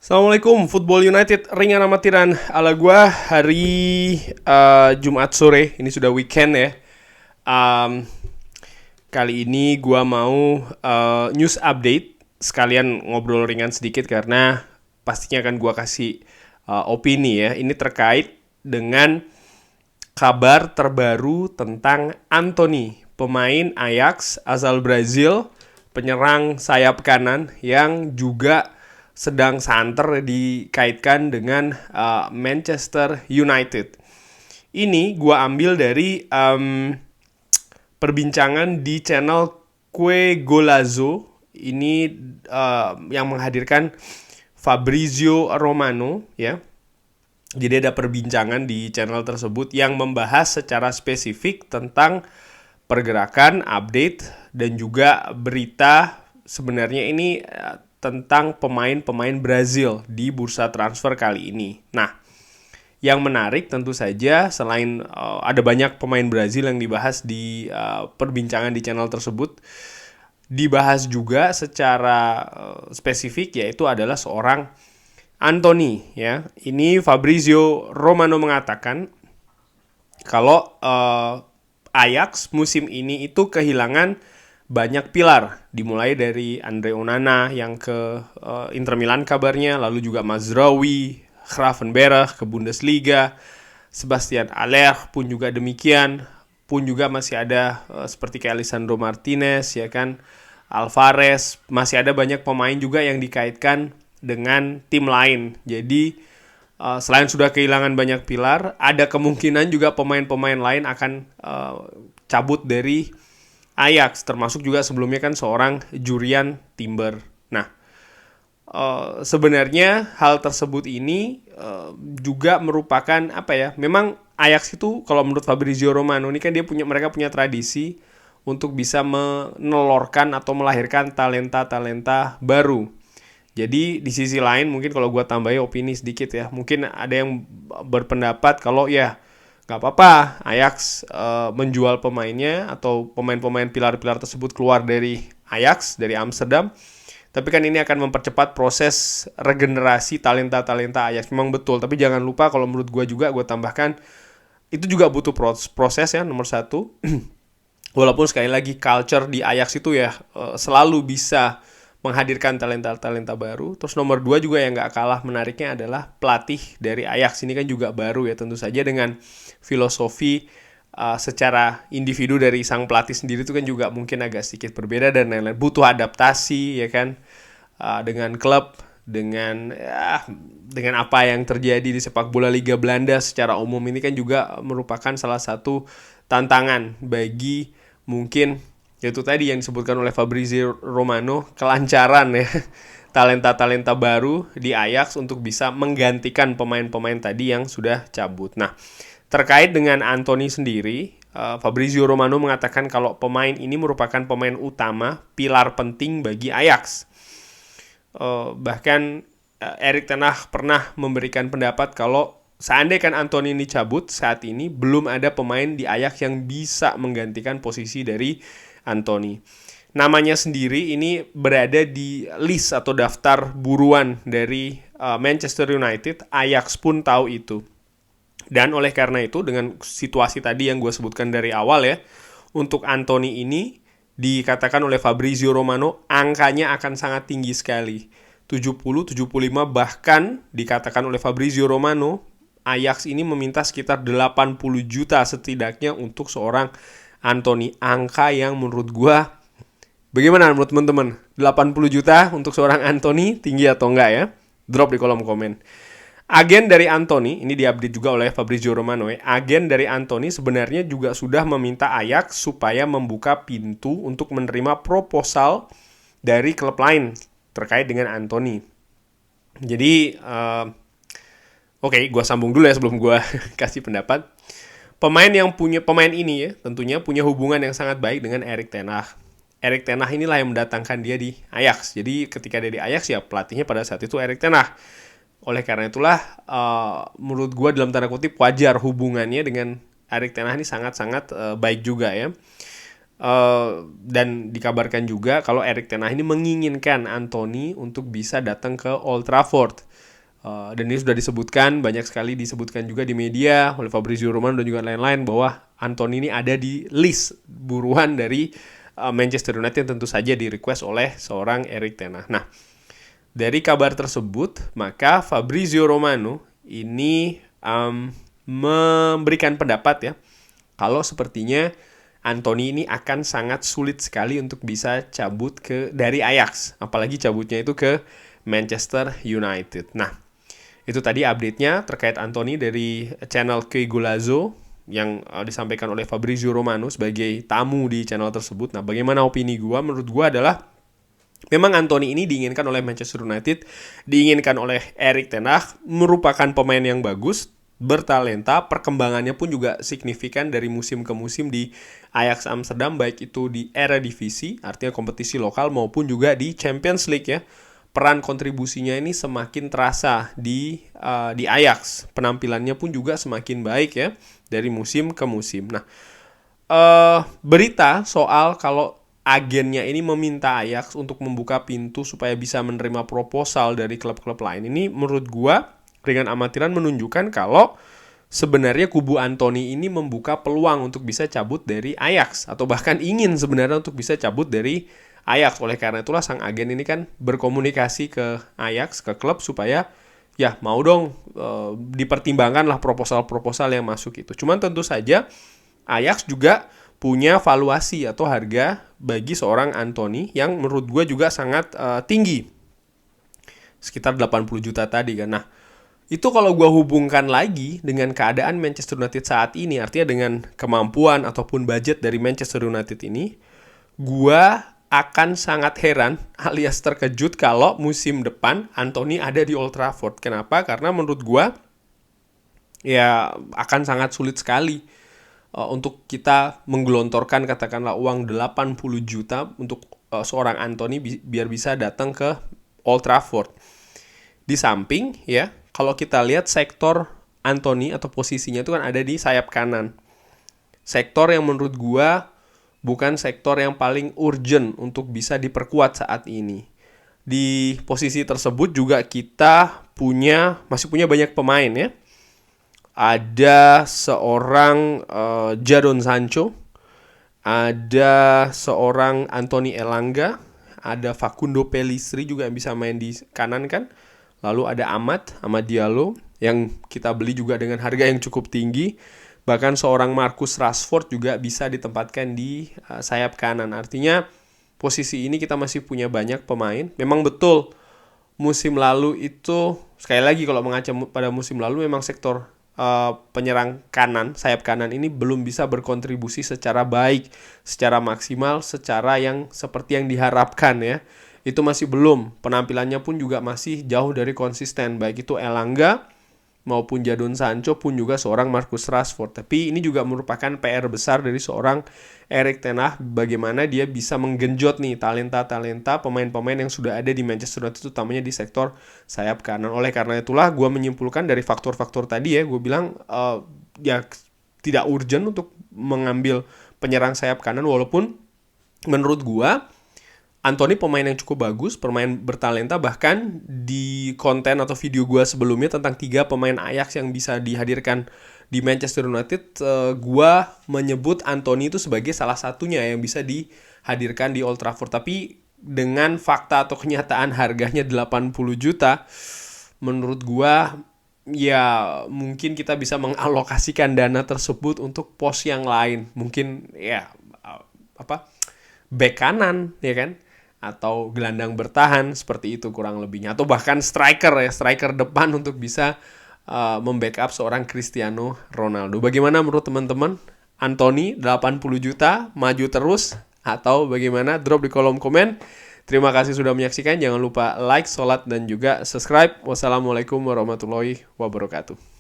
Assalamualaikum, Football United ringan amatiran ala gua hari Jumat sore. Ini sudah weekend ya. Um, Kali ini gua mau news update sekalian ngobrol ringan sedikit karena pastinya akan gua kasih opini ya. Ini terkait dengan kabar terbaru tentang Anthony, pemain Ajax asal Brazil, penyerang sayap kanan yang juga sedang santer dikaitkan dengan Manchester United. Ini gua ambil dari perbincangan di channel Kue Golazo. Ini yang menghadirkan Fabrizio Romano ya. Jadi ada perbincangan di channel tersebut yang membahas secara spesifik tentang pergerakan, update, dan juga berita sebenarnya ini tentang pemain-pemain Brazil di bursa transfer kali ini. Nah, yang menarik tentu saja selain ada banyak pemain Brazil yang dibahas di perbincangan di channel tersebut, dibahas juga secara spesifik yaitu adalah seorang Anthony ya. Ini Fabrizio Romano mengatakan kalau Ajax musim ini itu kehilangan banyak pilar, dimulai dari Andre Onana yang ke Inter Milan kabarnya, lalu juga Mazraoui, Gravenberch ke Bundesliga, Sebastian Aller pun juga demikian, pun juga masih ada seperti kayak Lisandro Martinez ya kan, Alvarez, masih ada banyak pemain juga yang dikaitkan dengan tim lain. Jadi selain sudah kehilangan banyak pilar, ada kemungkinan juga pemain-pemain lain akan cabut dari Ajax, termasuk juga sebelumnya kan seorang Jurriën Timber. Nah, sebenarnya hal tersebut ini juga merupakan apa ya? Memang Ajax itu kalau menurut Fabrizio Romano ini kan mereka punya tradisi untuk bisa menelorkan atau melahirkan talenta-talenta baru. Jadi di sisi lain mungkin kalau gue tambahin opini sedikit ya, mungkin ada yang berpendapat kalau ya gak apa-apa Ajax menjual pemainnya atau pemain-pemain pilar-pilar tersebut keluar dari Ajax, dari Amsterdam. Tapi kan ini akan mempercepat proses regenerasi talenta-talenta Ajax. Memang betul, tapi jangan lupa kalau menurut gue juga gue tambahkan itu juga butuh proses ya, nomor satu. Walaupun sekali lagi culture di Ajax itu ya selalu bisa menghadirkan talenta-talenta baru. Terus nomor 2 juga yang gak kalah menariknya adalah pelatih dari Ajax ini kan juga baru ya, tentu saja dengan filosofi secara individu dari sang pelatih sendiri itu kan juga mungkin agak sedikit berbeda dan lain-lain. Butuh adaptasi ya kan dengan klub, dengan apa yang terjadi di sepak bola Liga Belanda secara umum ini kan juga merupakan salah satu tantangan bagi mungkin yaitu tadi yang disebutkan oleh Fabrizio Romano, kelancaran ya talenta-talenta baru di Ajax untuk bisa menggantikan pemain-pemain tadi yang sudah cabut. Nah, terkait dengan Anthony sendiri, Fabrizio Romano mengatakan kalau pemain ini merupakan pemain utama, pilar penting bagi Ajax. Bahkan Erik ten Hag pernah memberikan pendapat kalau seandainya kan Anthony ini cabut saat ini, belum ada pemain di Ajax yang bisa menggantikan posisi dari Anthony. Namanya sendiri ini berada di list atau daftar buruan dari Manchester United. Ajax pun tahu itu. Dan oleh karena itu dengan situasi tadi yang gue sebutkan dari awal ya, untuk Anthony ini dikatakan oleh Fabrizio Romano angkanya akan sangat tinggi sekali. 70, 75 bahkan dikatakan oleh Fabrizio Romano Ajax ini meminta sekitar 80 juta setidaknya untuk seorang Anthony, angka yang menurut gue bagaimana menurut teman-teman? 80 juta untuk seorang Anthony tinggi atau enggak ya? Drop di kolom komen. Agen dari Anthony, ini diupdate juga oleh Fabrizio Romano ya. Agen dari Anthony sebenarnya juga sudah meminta Ajax supaya membuka pintu untuk menerima proposal dari klub lain terkait dengan Anthony. Jadi oke, gue sambung dulu ya sebelum gue kasih pendapat. Pemain ini ya tentunya punya hubungan yang sangat baik dengan Erik ten Hag. Erik ten Hag inilah yang mendatangkan dia di Ajax. Jadi ketika dia di Ajax ya pelatihnya pada saat itu Erik ten Hag. Oleh karena itulah menurut gue dalam tanda kutip wajar hubungannya dengan Erik ten Hag ini sangat-sangat baik juga ya. Dan dikabarkan juga kalau Erik ten Hag ini menginginkan Anthony untuk bisa datang ke Old Trafford. Dan ini sudah disebutkan, banyak sekali disebutkan juga di media oleh Fabrizio Romano dan juga lain-lain bahwa Anthony ini ada di list buruan dari Manchester United, tentu saja di request oleh seorang Erik ten Hag. Nah, dari kabar tersebut, maka Fabrizio Romano ini memberikan pendapat ya, kalau sepertinya Anthony ini akan sangat sulit sekali untuk bisa cabut dari Ajax, apalagi cabutnya itu ke Manchester United. Nah, itu tadi update-nya terkait Anthony dari channel Kei Golazo yang disampaikan oleh Fabrizio Romano sebagai tamu di channel tersebut. Nah, bagaimana opini gue? Menurut gue adalah memang Anthony ini diinginkan oleh Manchester United, diinginkan oleh Erik ten Hag, merupakan pemain yang bagus, bertalenta, perkembangannya pun juga signifikan dari musim ke musim di Ajax Amsterdam, baik itu di Eredivisie, artinya kompetisi lokal, maupun juga di Champions League ya. Peran kontribusinya ini semakin terasa di Ajax. Penampilannya pun juga semakin baik ya dari musim ke musim. Nah, berita soal kalau agennya ini meminta Ajax untuk membuka pintu supaya bisa menerima proposal dari klub-klub lain, ini menurut gua dengan amatiran menunjukkan kalau sebenarnya kubu Anthony ini membuka peluang untuk bisa cabut dari Ajax, atau bahkan ingin sebenarnya untuk bisa cabut dari Ajax. Oleh karena itulah sang agen ini kan berkomunikasi ke Ajax, ke klub, supaya ya mau dong dipertimbangkan lah proposal-proposal yang masuk itu. Cuman tentu saja Ajax juga punya valuasi atau harga bagi seorang Anthony yang menurut gue juga sangat tinggi, sekitar 80 juta tadi kan. Nah, itu kalau gue hubungkan lagi dengan keadaan Manchester United saat ini, artinya dengan kemampuan ataupun budget dari Manchester United ini, gue akan sangat heran alias terkejut kalau musim depan Anthony ada di Old Trafford. Kenapa? Karena menurut gue ya akan sangat sulit sekali untuk kita menggelontorkan katakanlah uang 80 juta untuk seorang Anthony biar bisa datang ke Old Trafford. Di samping ya, kalau kita lihat sektor Anthony atau posisinya itu kan ada di sayap kanan. Sektor yang menurut gua bukan sektor yang paling urgent untuk bisa diperkuat saat ini. Di posisi tersebut juga kita masih punya banyak pemain ya. Ada seorang Jadon Sancho, ada seorang Anthony Elanga, ada Facundo Pellistri juga yang bisa main di kanan kan. Lalu ada Amad Diallo yang kita beli juga dengan harga yang cukup tinggi. Bahkan seorang Marcus Rashford juga bisa ditempatkan di sayap kanan. Artinya posisi ini kita masih punya banyak pemain. Memang betul musim lalu itu, sekali lagi kalau mengaca pada musim lalu, memang sektor penyerang kanan, sayap kanan ini belum bisa berkontribusi secara baik, secara maksimal, secara yang seperti yang diharapkan ya. Itu masih belum, penampilannya pun juga masih jauh dari konsisten, baik itu Elanga maupun Jadon Sancho pun juga seorang Marcus Rashford. Tapi ini juga merupakan PR besar dari seorang Erik ten Hag, bagaimana dia bisa menggenjot nih talenta-talenta pemain-pemain yang sudah ada di Manchester United, utamanya di sektor sayap kanan. Oleh karena itulah gue menyimpulkan dari faktor-faktor tadi ya, gue bilang ya tidak urgent untuk mengambil penyerang sayap kanan, walaupun menurut gue Anthony pemain yang cukup bagus, pemain bertalenta. Bahkan di konten atau video gue sebelumnya tentang 3 pemain Ajax yang bisa dihadirkan di Manchester United, gue menyebut Anthony itu sebagai salah satunya yang bisa dihadirkan di Old Trafford. Tapi dengan fakta atau kenyataan harganya 80 juta, menurut gue ya mungkin kita bisa mengalokasikan dana tersebut untuk pos yang lain. Mungkin ya back kanan ya kan, atau gelandang bertahan seperti itu kurang lebihnya, atau bahkan striker depan untuk bisa membackup seorang Cristiano Ronaldo. Bagaimana menurut teman-teman? Anthony 80 juta maju terus atau bagaimana? Drop di kolom komen. Terima kasih sudah menyaksikan. Jangan lupa like, sholat, dan juga subscribe. Wassalamualaikum warahmatullahi wabarakatuh.